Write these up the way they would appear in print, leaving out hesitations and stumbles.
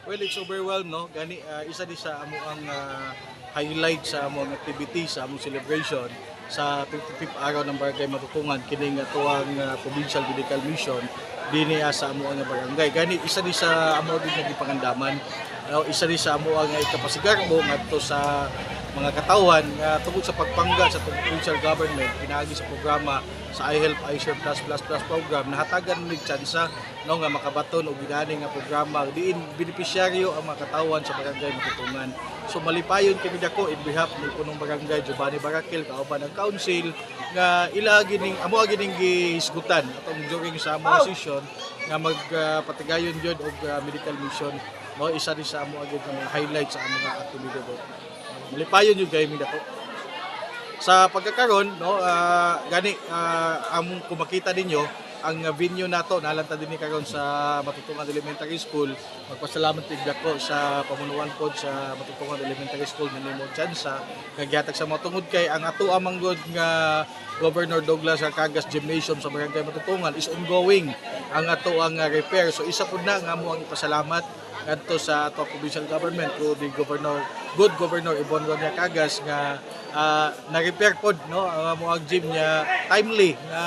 Well, it's overwhelmed, no? Gani isa di sa amo ang highlight sa among activity sa among celebration sa 55th araw ng Barangay Matutungan kining tuwang provincial medical mission dinhi sa amo ang barangay. Gani isa di sa amo din nga gipangandaman. Isa di sa amo ang ikapasigarbo ngadto sa mga katawan nga tungod sa pagpangga sa provincial government pinaagi sa programa sa iHelp iShare Plus Plus Plus program nahatagan nig tsansa no nga makabaton og ginani nga programa diin benepisyaryo ang mga katawan sa barangay Matutungan. So malipayon kami dako in behalf ni punong barangay Giovanni Barakil kauban ng council nga ila gining amo gining gihisgutan atong during sa among session nga magpatigayon jud og medical mission no isa rin sa amo agad nga highlight sa among aktibidad. Malipayon yung gaming dako. Sa pagkakaroon, no, gani among kumakita ninyo ang venue nato nalanta dinhi karon sa Matutungan Elementary School. Magpasalamat tig dako sa pamunuan pod sa Matutungan Elementary School ni Nemo Chansa kaghatag sa mga tungod kay ang ato amang god nga Governor Douglas Cagas Gymnasium sa Barangay Matutungan is ongoing ang ato ang repair. So isa pud na nga amo ang ipasalamat adto sa ato provincial government to the good governor Ibon Ronya Cagas nga na-repair pod no ang mga gym niya timely nga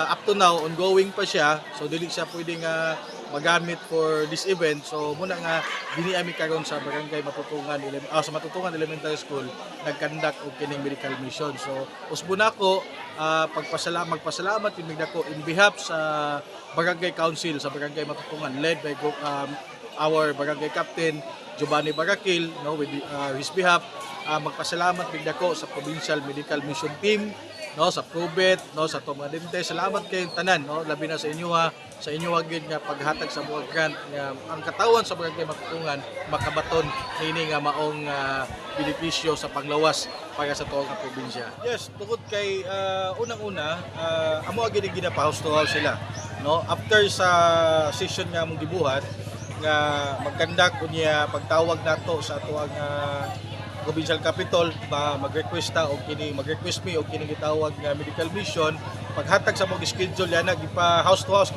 up to now ongoing pa siya so dili siya pwedeng magamit for this event so muna nga dinhi ami karon sa Barangay Matutungan sa Matutungan Elementary School nagkandak og kining medical mission so usbo nako magpasalamat yung dako in behalf sa Barangay Council sa Barangay Matutungan led by our barangay captain Giovanni Barakil no with his behalf magpasalamat bigdako sa provincial medical mission team no sa Probet no sa Tomadente salamat kayong tanan no labi na sa inyo sa inyo gid nga paghatag sa mga grant nga ang katawan sa Barangay Matutungan makabaton nini nga maong benepisyo sa panglawas para sa tuwang probinsya. Yes, tungod kay unang-una amo gid ginapahouse to house sila no after sa session nga among gibuhat nga magkandak unya pagtawag nato sa ato ang provincial capital mag-request ta og kini mag-request me og kini gitawag nga medical mission paghatag sa mga schedule yana gipa house to house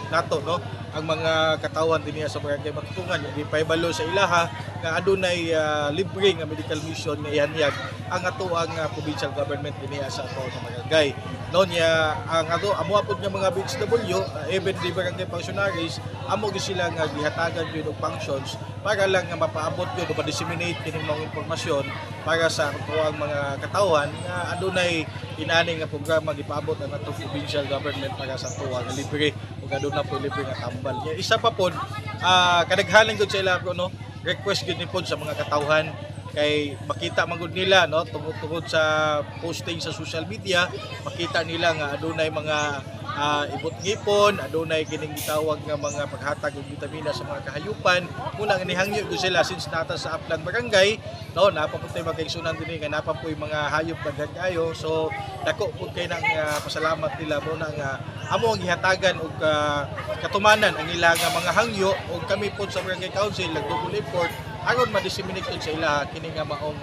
nato no ang mga katawan dinhi sa Barangay Matutungan gipahibalo sa ilaha nga adunay libre nga medical mission nga ihanyag ang ato ang provincial government dinhi sa ato nga barangay no niya ang ato amo apod nga mga BHW even the barangay functionaries amo gi sila nga gihatagan gyud og functions para lang nga mapaabot gyud o ma-disseminate kining mga impormasyon para sa ato ang mga katawan nga adunay inani nga programa gipaabot ang ato provincial government para sa ato nga libre ug aduna po libre nga tambal. Isa pa pod kadaghanan gud sa ila no request gid ni pod sa mga katawhan kay makita man gud nila no tungod sa posting sa social media makita nila nga adunay mga ibot ngipon adunay kining gitawag nga mga paghatag og bitamina sa mga kahayupan muna nga nihangyo gud sila since nata sa Aplan Barangay no napapuntay magkaigsunan dinhi nga napapuy mga hayop daghan kayo so dako pud kay nang pasalamat nila mo na nga amo ang gihatagan og katumanan ang ila nga mga hangyo og kami pod sa Barangay Council nag-double effort aron ma-disseminate sa ila kini nga maong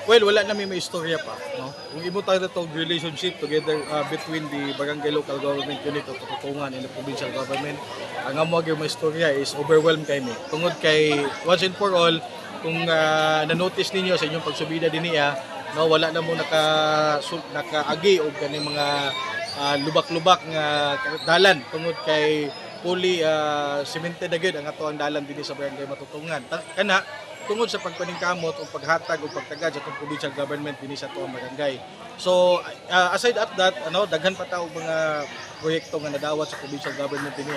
well, wala namin may istorya pa, no? Kung imutan na itong relationship together between the barangay local government unit of Matutungan and the provincial government, ang amog yung may istorya is overwhelmed kami. Tungod kay once and for all, kung na-notice ninyo sa inyong pagsubida din niya, no, wala na mo nakaagi o ganing mga lubak-lubak nga dalan tungod kay fully cemented agad ang ato ang dalan din sa barangay Matutungan. Kana tungod sa pagpaningkamot o paghatag o pagtagad sa itong provincial government dinhi sa tuwang barangay. So aside of that, daghan pa ta og mga proyekto nga nadawat sa provincial government dinhi.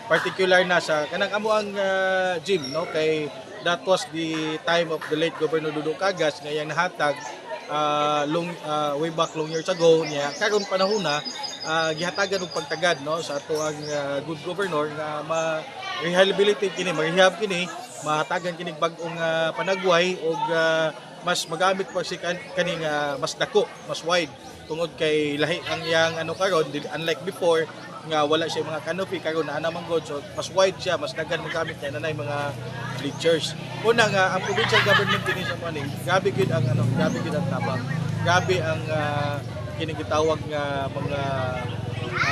Particular na sa kanang amo ang gym no kay that was the time of the late Governor Dudong Cagas nga yang nahatag way back long years ago niya karon panahon na gihatagan og pagtagad no sa ato ang good governor nga ma-rehabilitate kini, ma-rehab kini mahatagan kining bag-ong panagway og mas magamit pa si kaning mas dako, mas wide tungod kay lahi ang iyang karon unlike before nga wala siya mga canopy karon na naman god so mas wide siya mas daghan magamit niya nanay mga bleachers. Una nga ang provincial government dinhi sa Maning grabe gid ang grabe gid ang tabang. Grabe ang kining gitawag nga mga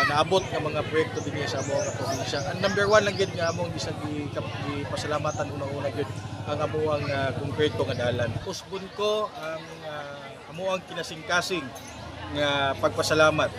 naabot nga mga proyekto din sa among nga probinsya. Ang number one lang gid nga among bisag pasalamatan una-una gid ang amuang konkreto nga dalan. Usbon ko ang amuang kinasing-kasing nga pagpasalamat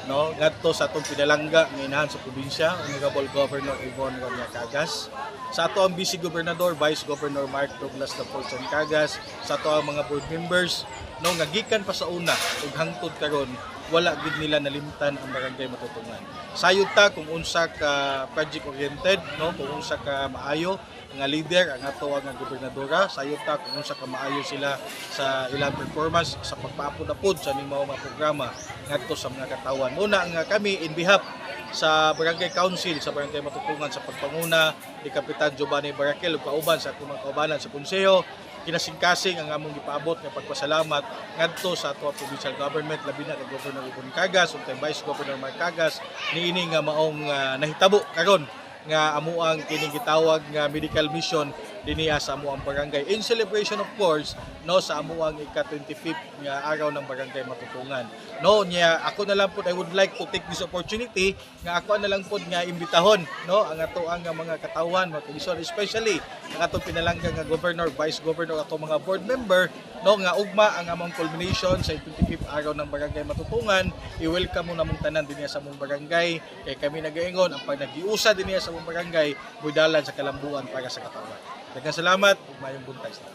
no ngadto sa atong pinalangga nga inahan sa probinsya, Honorable Governor Yvonne Cagas, sa ato ang Vice Gobernador, Vice Governor Mark Douglas Dafolson Cagas, sa ato ang mga board members no nga gikan pa sa una ug hangtod karon wala gid nila nalimtan ang barangay Matutungan. Sayod ta kung unsa ka project oriented no, kung unsa ka maayo nga leader ang ato nga gobernadora, sayod ta kung unsa ka maayo sila sa ilang performance sa pagpaapod-apod sa ning mga programa ngadto sa mga katawan. Una nga kami in behalf sa Barangay Council sa Barangay Matutungan sa pagpanguna ni Kapitan Giovanni Barakel ug kauban sa atong mga kaubanan sa konseho, kinasing-kasing ang among gipaabot nga pagpasalamat ngadto sa ato provincial government labi na kay Governor Yvonne Cagas ug kay Vice Governor Mark Cagas niini nga maong nahitabo karon nga amuang kining gitawag nga medical mission dinhi sa amuang barangay in celebration of course no sa amuang ika-25th nga araw ng Barangay Matutungan. No niya ako na lang po I would like to take this opportunity nga ako na lang po nga imbitahon no ang ato ang mga katawan mga komisyon especially ang atong pinalangga nga governor, vice governor ato mga board member no nga ugma ang among culmination sa 25th araw ng Barangay Matutungan. I-welcome mo namong tanan dinhi sa among barangay kay kami nagaingon ang pag nagiusa dinhi sa among barangay budalan sa kalambuan para sa katawan. Daghang salamat ug maayong buntag sa